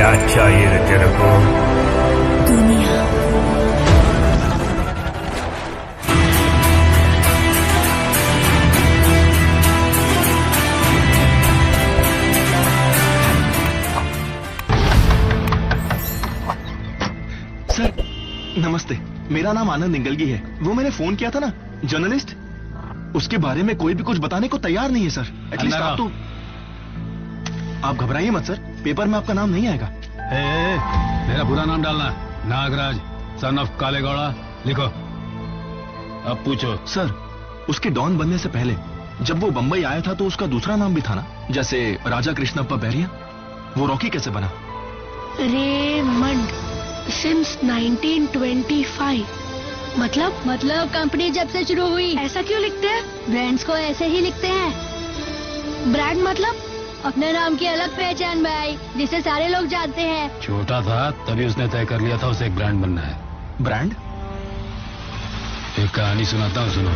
क्या चाहिए रे तेरे को? दुनिया। सर नमस्ते, मेरा नाम आनंद निंगलगी है। वो मैंने फोन किया था ना, जर्नलिस्ट, उसके बारे में कोई भी कुछ बताने को तैयार नहीं है सर। एटलीस्ट आप तो आप घबराइए मत सर, पेपर में आपका नाम नहीं आएगा। मेरा पूरा नाम डालना, नागराज सन ऑफ कालेगौड़ा लिखो। अब पूछो। सर उसके डॉन बनने से पहले जब वो बंबई आया था तो उसका दूसरा नाम भी था ना, जैसे राजा कृष्णप्पा बैरिया। वो रॉकी कैसे बना? Raymond since 1925। मतलब कंपनी जब से शुरू हुई। ऐसा क्यों लिखते हैं? ब्रांड्स को ऐसे ही लिखते हैं। ब्रांड मतलब अपने नाम की अलग पहचान भाई, जिसे सारे लोग जानते हैं। छोटा था तभी उसने तय कर लिया था उसे एक ब्रांड बनना है। ब्रांड? एक कहानी सुनाता हूँ, सुनो।